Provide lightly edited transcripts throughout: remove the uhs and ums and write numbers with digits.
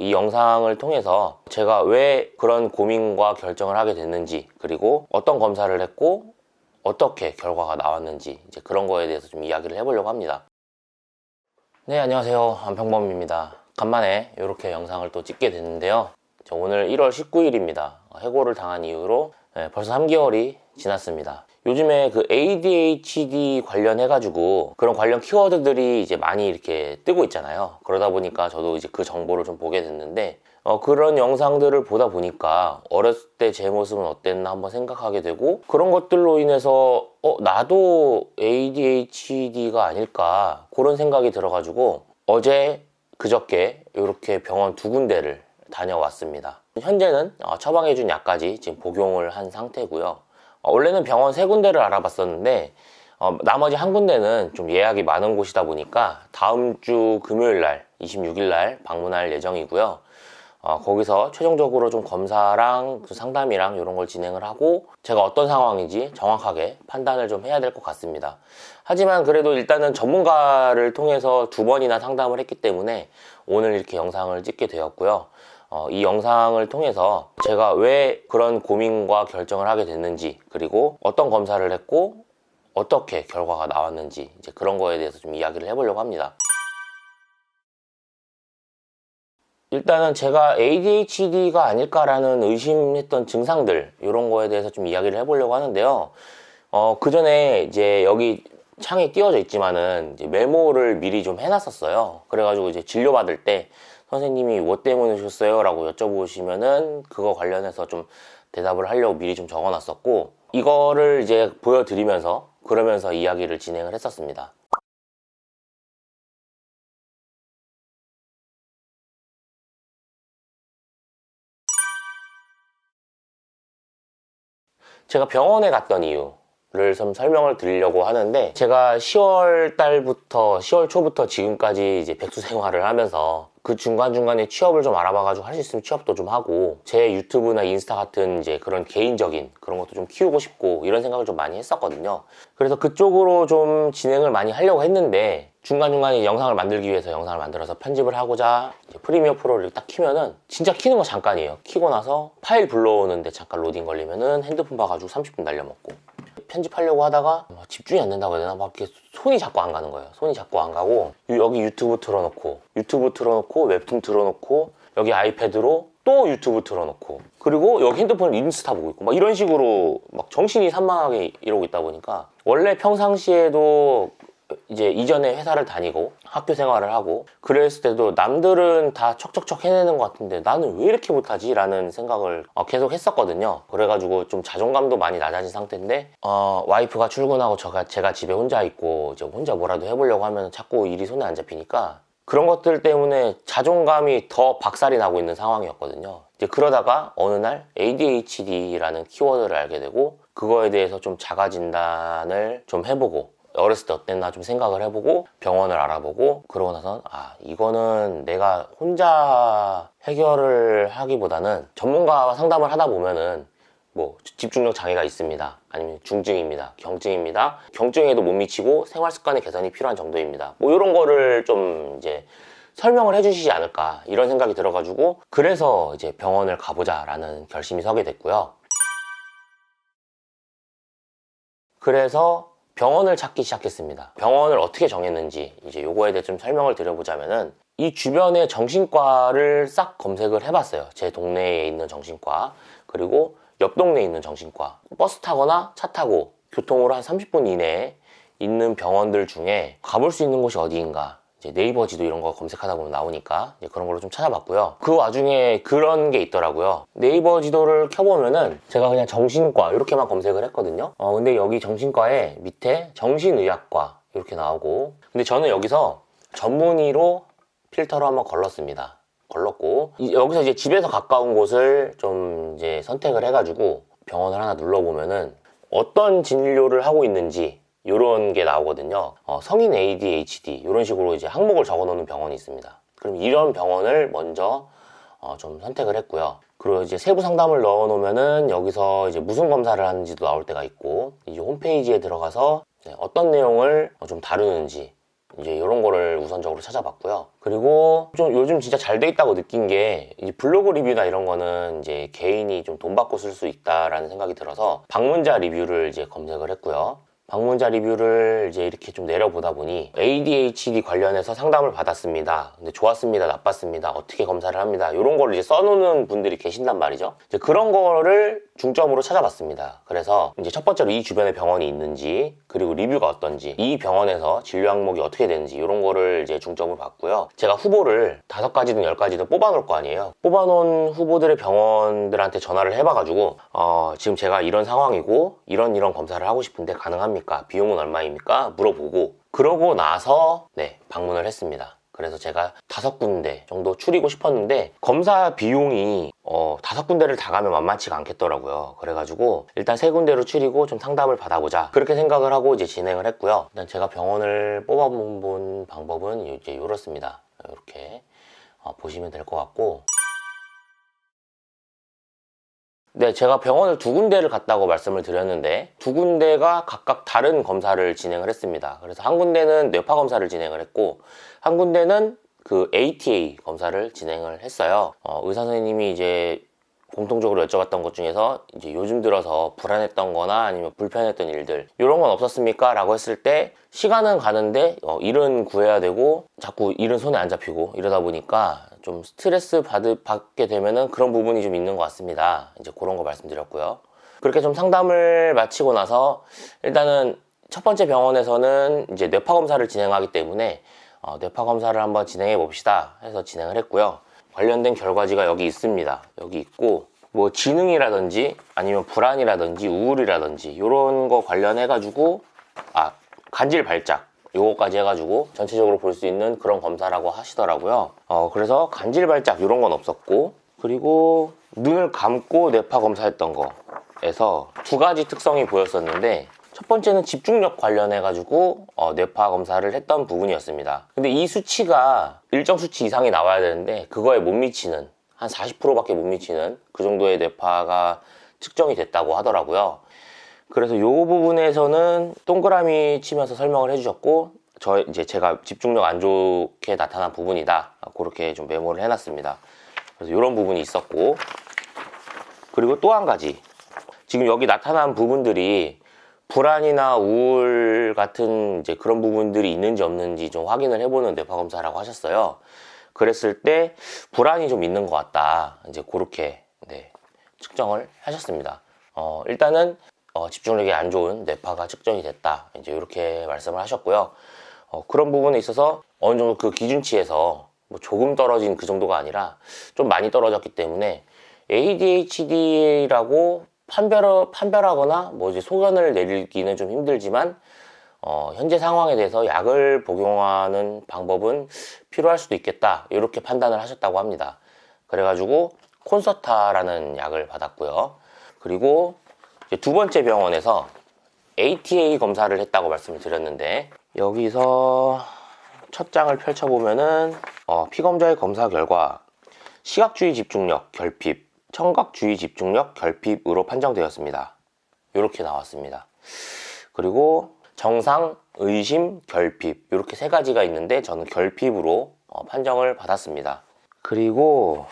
이 영상을 통해서 제가 왜 그런 고민과 결정을 하게 됐는지, 그리고 어떤 검사를 했고 어떻게 결과가 나왔는지, 이제 그런 거에 대해서 좀 이야기를 해보려고 합니다. 네, 안녕하세요. 안평범입니다. 간만에 이렇게 영상을 또 찍게 됐는데요. 오늘 1월 19일입니다. 해고를 당한 이후로 벌써 3개월이 지났습니다. 요즘에 그 ADHD 관련해가지고 그런 관련 키워드들이 이제 많이 이렇게 뜨고 있잖아요. 그러다 보니까 저도 이제 그 정보를 좀 보게 됐는데, 그런 영상들을 보다 보니까 어렸을 때 제 모습은 어땠나 한번 생각하게 되고, 그런 것들로 인해서 나도 ADHD가 아닐까 그런 생각이 들어가지고 어제 그저께 이렇게 병원 2군데를 다녀왔습니다. 현재는 처방해준 약까지 지금 복용을 한 상태고요. 원래는 병원 3군데를 알아봤었는데 나머지 한 군데는 좀 예약이 많은 곳이다 보니까 다음 주 금요일날 26일날 방문할 예정이고요. 거기서 최종적으로 좀 검사랑 상담이랑 이런 걸 진행을 하고 제가 어떤 상황인지 정확하게 판단을 좀 해야 될 것 같습니다. 하지만 그래도 일단은 전문가를 통해서 2번이나 상담을 했기 때문에 오늘 이렇게 영상을 찍게 되었고요. 이 영상을 통해서 제가 왜 그런 고민과 결정을 하게 됐는지, 그리고 어떤 검사를 했고 어떻게 결과가 나왔는지, 이제 그런 거에 대해서 좀 이야기를 해보려고 합니다. 일단은 제가 ADHD가 아닐까라는 의심했던 증상들, 이런 거에 대해서 좀 이야기를 해보려고 하는데요. 그 전에 이제 여기 창에 띄워져 있지만은 이제 메모를 미리 좀 해놨었어요. 그래가지고 이제 진료받을 때 선생님이 뭐 때문에 오셨어요? 라고 여쭤보시면은 그거 관련해서 좀 대답을 하려고 미리 좀 적어놨었고, 이거를 이제 보여드리면서 그러면서 이야기를 진행을 했었습니다. 제가 병원에 갔던 이유를 좀 설명을 드리려고 하는데, 제가 10월 달부터 10월 초부터 지금까지 이제 백수 생활을 하면서 그 중간중간에 취업을 좀 알아봐가지고 할 수 있으면 취업도 좀 하고, 제 유튜브나 인스타 같은 이제 그런 개인적인 그런 것도 좀 키우고 싶고 이런 생각을 좀 많이 했었거든요. 그래서 그쪽으로 좀 진행을 많이 하려고 했는데, 중간중간에 영상을 만들기 위해서 영상을 만들어서 편집을 하고자 프리미어 프로를 딱 키면은 진짜 키는 거 잠깐이에요. 키고 나서 파일 불러오는데 잠깐 로딩 걸리면은 핸드폰 봐가지고 30분 날려먹고, 편집하려고 하다가 집중이 안 된다고 해야 되나? 막 이렇게 손이 자꾸 안 가는 거예요. 손이 자꾸 안 가고, 여기 유튜브 틀어놓고 웹툰 틀어놓고, 여기 아이패드로 또 유튜브 틀어놓고, 그리고 여기 핸드폰 인스타 보고 있고, 막 이런 식으로 막 정신이 산만하게 이러고 있다 보니까, 원래 평상시에도 이제 이전에 회사를 다니고 학교 생활을 하고 그랬을 때도 남들은 다 척척척 해내는 것 같은데 나는 왜 이렇게 못하지? 라는 생각을 계속 했었거든요. 그래가지고 좀 자존감도 많이 낮아진 상태인데, 와이프가 출근하고 제가 집에 혼자 있고 이제 혼자 뭐라도 해보려고 하면 자꾸 일이 손에 안 잡히니까 그런 것들 때문에 자존감이 더 박살이 나고 있는 상황이었거든요. 이제 그러다가 어느 날 ADHD라는 키워드를 알게 되고, 그거에 대해서 좀 자가 진단을 좀 해보고, 어렸을 때 어땠나 좀 생각을 해보고 병원을 알아보고, 그러고 나선 이거는 내가 혼자 해결을 하기보다는 전문가와 상담을 하다 보면은 뭐 집중력 장애가 있습니다, 아니면 중증입니다, 경증입니다, 경증에도 못 미치고 생활습관의 개선이 필요한 정도입니다, 뭐 이런 거를 좀 이제 설명을 해주시지 않을까 이런 생각이 들어가지고, 그래서 이제 병원을 가보자 라는 결심이 서게 됐고요. 그래서 병원을 찾기 시작했습니다. 병원을 어떻게 정했는지 이제 요거에 대해 좀 설명을 드려보자면은, 이 주변에 정신과를 싹 검색을 해봤어요. 제 동네에 있는 정신과, 그리고 옆 동네에 있는 정신과, 버스 타거나 차 타고 교통으로 한 30분 이내에 있는 병원들 중에 가볼 수 있는 곳이 어디인가, 이제 네이버 지도 이런 거 검색하다 보면 나오니까 이제 그런 걸로 좀 찾아봤고요. 그 와중에 그런 게 있더라고요. 네이버 지도를 켜보면은 제가 그냥 정신과 이렇게만 검색을 했거든요. 근데 여기 정신과에 밑에 정신의학과 이렇게 나오고, 근데 저는 여기서 전문의로 필터로 한번 걸렀고, 여기서 이제 집에서 가까운 곳을 좀 이제 선택을 해가지고 병원을 하나 눌러보면은 어떤 진료를 하고 있는지 이런 게 나오거든요. 성인 ADHD 이런 식으로 이제 항목을 적어 놓는 병원이 있습니다. 그럼 이런 병원을 먼저 좀 선택을 했고요. 그리고 이제 세부 상담을 넣어 놓으면은 여기서 이제 무슨 검사를 하는지도 나올 때가 있고, 이제 홈페이지에 들어가서 어떤 내용을 좀 다루는지 이제 이런 거를 우선적으로 찾아봤고요. 그리고 좀 요즘 진짜 잘 돼 있다고 느낀 게 이제 블로그 리뷰나 이런 거는 이제 개인이 좀 돈 받고 쓸 수 있다라는 생각이 들어서 방문자 리뷰를 이제 검색을 했고요. 방문자 리뷰를 이제 이렇게 좀 내려보다 보니 ADHD 관련해서 상담을 받았습니다. 근데 좋았습니다, 나빴습니다, 어떻게 검사를 합니다, 이런 거를 이제 써놓는 분들이 계신단 말이죠. 이제 그런 거를 중점으로 찾아봤습니다. 그래서 이제 첫 번째로 이 주변에 병원이 있는지, 그리고 리뷰가 어떤지, 이 병원에서 진료 항목이 어떻게 되는지 이런 거를 이제 중점으로 봤고요. 제가 후보를 5가지든 10가지든 뽑아놓을 거 아니에요. 뽑아놓은 후보들의 병원들한테 전화를 해봐가지고 지금 제가 이런 상황이고 이런 검사를 하고 싶은데 가능합니까? 비용은 얼마입니까? 물어보고, 그러고 나서 방문을 했습니다. 그래서 제가 5군데 정도 추리고 싶었는데 검사 비용이 5군데를 다 가면 만만치가 않겠더라고요. 그래가지고 일단 3군데로 추리고 좀 상담을 받아보자, 그렇게 생각을 하고 이제 진행을 했고요. 일단 제가 병원을 뽑아본 방법은 이제 이렇습니다. 이렇게 보시면 될 것 같고, 네, 제가 병원을 2군데를 갔다고 말씀을 드렸는데 2군데가 각각 다른 검사를 진행을 했습니다. 그래서 한 군데는 뇌파 검사를 진행을 했고 한 군데는 그 ATA 검사를 진행을 했어요. 의사 선생님이 이제 공통적으로 여쭤봤던 것 중에서 이제 요즘 들어서 불안했던 거나 아니면 불편했던 일들, 이런 건 없었습니까? 라고 했을 때 시간은 가는데 일은 구해야 되고 자꾸 일은 손에 안 잡히고 이러다 보니까 좀 스트레스 받게 되면은 그런 부분이 좀 있는 것 같습니다. 이제 그런 거 말씀드렸고요. 그렇게 좀 상담을 마치고 나서 일단은 첫 번째 병원에서는 이제 뇌파 검사를 진행하기 때문에 뇌파 검사를 한번 진행해 봅시다 해서 진행을 했고요. 관련된 결과지가 여기 있습니다. 여기 있고 뭐 지능이라든지 아니면 불안이라든지 우울이라든지 이런 거 관련해 가지고 간질 발작 요거까지 해가지고 전체적으로 볼 수 있는 그런 검사라고 하시더라고요. 그래서 간질 발작 이런 건 없었고, 그리고 눈을 감고 뇌파 검사했던 거에서 2가지 특성이 보였었는데 첫 번째는 집중력 관련해가지고 뇌파 검사를 했던 부분이었습니다. 근데 이 수치가 일정 수치 이상이 나와야 되는데 그거에 못 미치는, 한 40%밖에 못 미치는 그 정도의 뇌파가 측정이 됐다고 하더라고요. 그래서 이 부분에서는 동그라미 치면서 설명을 해주셨고, 이제 제가 집중력 안 좋게 나타난 부분이다, 그렇게 좀 메모를 해놨습니다. 그래서 이런 부분이 있었고, 그리고 또 한 가지, 지금 여기 나타난 부분들이 불안이나 우울 같은 이제 그런 부분들이 있는지 없는지 좀 확인을 해보는 뇌파 검사라고 하셨어요. 그랬을 때 불안이 좀 있는 것 같다, 이제 그렇게 측정을 하셨습니다. 일단은 집중력이 안 좋은 뇌파가 측정이 됐다, 이제 이렇게 말씀을 하셨고요. 그런 부분에 있어서 어느 정도 그 기준치에서 뭐 조금 떨어진 그 정도가 아니라 좀 많이 떨어졌기 때문에 ADHD라고 판별하거나 뭐 이제 소견을 내리기는 좀 힘들지만 현재 상황에 대해서 약을 복용하는 방법은 필요할 수도 있겠다, 이렇게 판단을 하셨다고 합니다. 그래가지고 콘서타라는 약을 받았고요. 그리고 이제 2번째 병원에서 ATA 검사를 했다고 말씀을 드렸는데, 여기서 첫 장을 펼쳐보면은 피검자의 검사 결과 시각주의 집중력 결핍, 청각주의 집중력 결핍으로 판정되었습니다. 이렇게 나왔습니다. 그리고 정상, 의심, 결핍, 이렇게 3가지가 있는데 저는 결핍으로 판정을 받았습니다. 그리고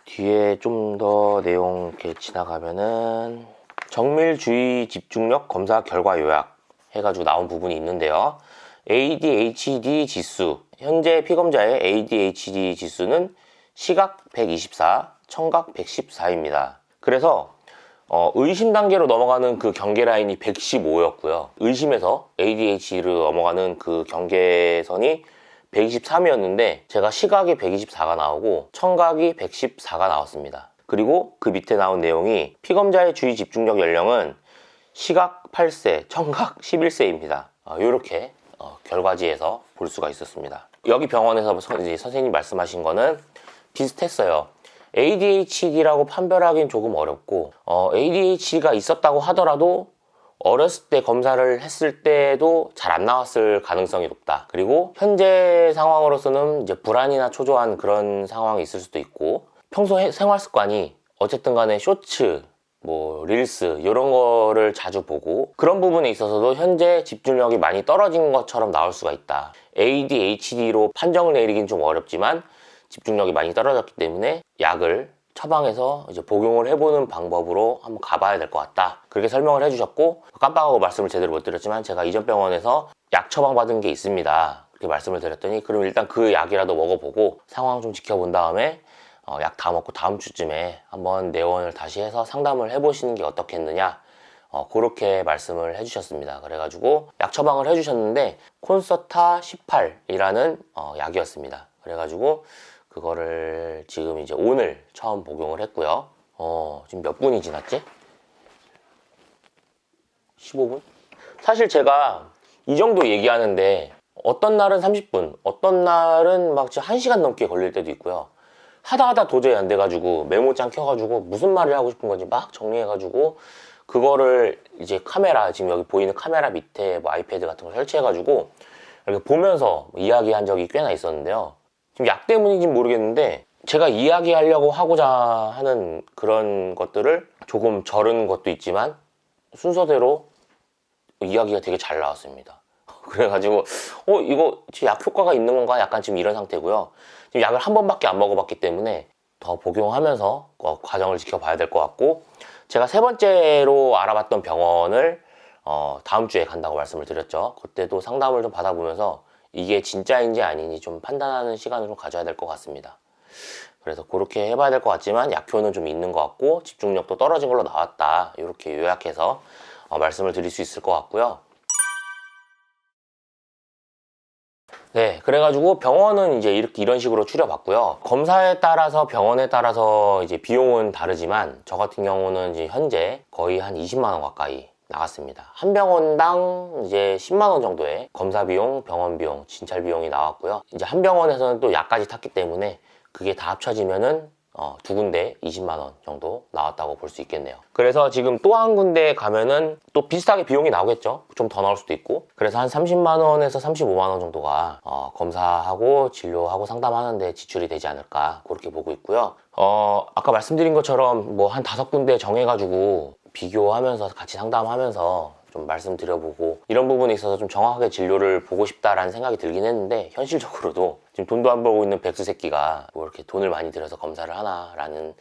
뒤에 좀 더 내용 이렇게 지나가면은 정밀주의 집중력 검사 결과 요약 해가지고 나온 부분이 있는데요. ADHD 지수, 현재 피검자의 ADHD 지수는 시각 124, 청각 114입니다. 그래서 의심 단계로 넘어가는 그 경계 라인이 115였고요. 의심에서 ADHD로 넘어가는 그 경계선이 123이었는데 제가 시각이 124가 나오고 청각이 114가 나왔습니다. 그리고 그 밑에 나온 내용이 피검자의 주의 집중력 연령은 시각 8세, 청각 11세입니다. 이렇게 결과지에서 볼 수가 있었습니다. 여기 병원에서 이제 선생님이 말씀하신 거는 비슷했어요. ADHD라고 판별하기는 조금 어렵고 ADHD가 있었다고 하더라도 어렸을 때 검사를 했을 때도 잘 안 나왔을 가능성이 높다. 그리고 현재 상황으로서는 이제 불안이나 초조한 그런 상황이 있을 수도 있고, 평소 생활 습관이 어쨌든 간에 쇼츠, 뭐 릴스 이런 거를 자주 보고 그런 부분에 있어서도 현재 집중력이 많이 떨어진 것처럼 나올 수가 있다. ADHD로 판정을 내리긴 좀 어렵지만 집중력이 많이 떨어졌기 때문에 약을 처방해서 이제 복용을 해보는 방법으로 한번 가봐야 될 것 같다. 그렇게 설명을 해주셨고, 깜빡하고 말씀을 제대로 못 드렸지만 제가 이전 병원에서 약 처방받은 게 있습니다. 그렇게 말씀을 드렸더니 그럼 일단 그 약이라도 먹어보고 상황 좀 지켜본 다음에 약 다 먹고 다음 주쯤에 한번 내원을 다시 해서 상담을 해보시는 게 어떻겠느냐, 그렇게 말씀을 해주셨습니다. 그래가지고 약 처방을 해주셨는데 콘서타 18이라는 약이었습니다. 그래가지고 그거를 지금 이제 오늘 처음 복용을 했고요. 지금 몇 분이 지났지? 15분? 사실 제가 이 정도 얘기하는데 어떤 날은 30분, 어떤 날은 막 진짜 1시간 넘게 걸릴 때도 있고요. 하다 도저히 안 돼가지고 메모장 켜가지고 무슨 말을 하고 싶은 건지 막 정리해가지고 그거를 이제 카메라, 지금 여기 보이는 카메라 밑에 뭐 아이패드 같은 걸 설치해가지고 이렇게 보면서 이야기한 적이 꽤나 있었는데요. 지금 약 때문인지 모르겠는데 제가 이야기하려고 하고자 하는 그런 것들을 조금 절은 것도 있지만 순서대로 이야기가 되게 잘 나왔습니다. 그래가지고 이거 약 효과가 있는 건가? 약간 지금 이런 상태고요. 지금 약을 한 번밖에 안 먹어봤기 때문에 더 복용하면서 과정을 지켜봐야 될 것 같고, 제가 세 번째로 알아봤던 병원을 다음 주에 간다고 말씀을 드렸죠. 그때도 상담을 좀 받아보면서 이게 진짜인지 아닌지 좀 판단하는 시간을 좀 가져야 될 것 같습니다. 그래서 그렇게 해봐야 될 것 같지만 약효는 좀 있는 것 같고 집중력도 떨어진 걸로 나왔다, 이렇게 요약해서 말씀을 드릴 수 있을 것 같고요. 네, 그래가지고 병원은 이제 이런 식으로 추려봤고요. 검사에 따라서 병원에 따라서 이제 비용은 다르지만 저 같은 경우는 이제 현재 거의 한 20만 원 가까이 나갔습니다. 한 병원당 이제 10만 원 정도의 검사 비용, 병원 비용, 진찰 비용이 나왔고요. 이제 한 병원에서는 또 약까지 탔기 때문에 그게 다 합쳐지면은 두 군데 20만 원 정도 나왔다고 볼 수 있겠네요. 그래서 지금 또 한 군데 가면은 또 비슷하게 비용이 나오겠죠. 좀 더 나올 수도 있고. 그래서 한 30만 원에서 35만 원 정도가 검사하고 진료하고 상담하는데 지출이 되지 않을까, 그렇게 보고 있고요. 아까 말씀드린 것처럼 뭐 한 5군데 정해가지고 비교하면서 같이 상담하면서 좀 말씀드려보고 이런 부분에 있어서 좀 정확하게 진료를 보고 싶다라는 생각이 들긴 했는데, 현실적으로도 지금 돈도 안 벌고 있는 백수 새끼가 뭐 이렇게 돈을 많이 들여서 검사를 하나라는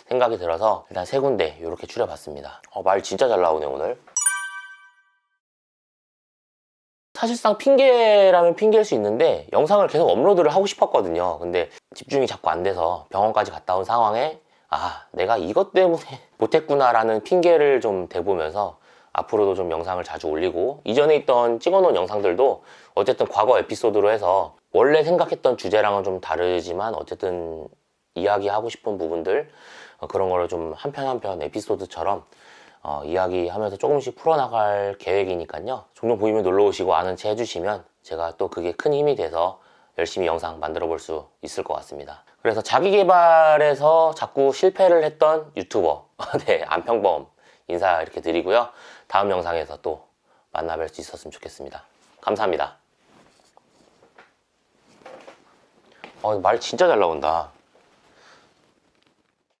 생각이 들어서 일단 3군데 이렇게 추려봤습니다. 말 진짜 잘 나오네 오늘. 사실상 핑계라면 핑계일 수 있는데 영상을 계속 업로드를 하고 싶었거든요. 근데 집중이 자꾸 안 돼서 병원까지 갔다 온 상황에 내가 이것 때문에 못했구나 라는 핑계를 좀 대보면서 앞으로도 좀 영상을 자주 올리고, 이전에 있던 찍어놓은 영상들도 어쨌든 과거 에피소드로 해서 원래 생각했던 주제랑은 좀 다르지만 어쨌든 이야기하고 싶은 부분들, 그런 거를 좀 한 편 한 편 에피소드처럼 이야기하면서 조금씩 풀어나갈 계획이니까요. 종종 보이면 놀러오시고 아는 체 해주시면 제가 또 그게 큰 힘이 돼서 열심히 영상 만들어 볼 수 있을 것 같습니다. 그래서 자기개발에서 자꾸 실패를 했던 유튜버 네, 안평범 인사 이렇게 드리고요. 다음 영상에서 또 만나뵐 수 있었으면 좋겠습니다. 감사합니다. 말 진짜 잘 나온다.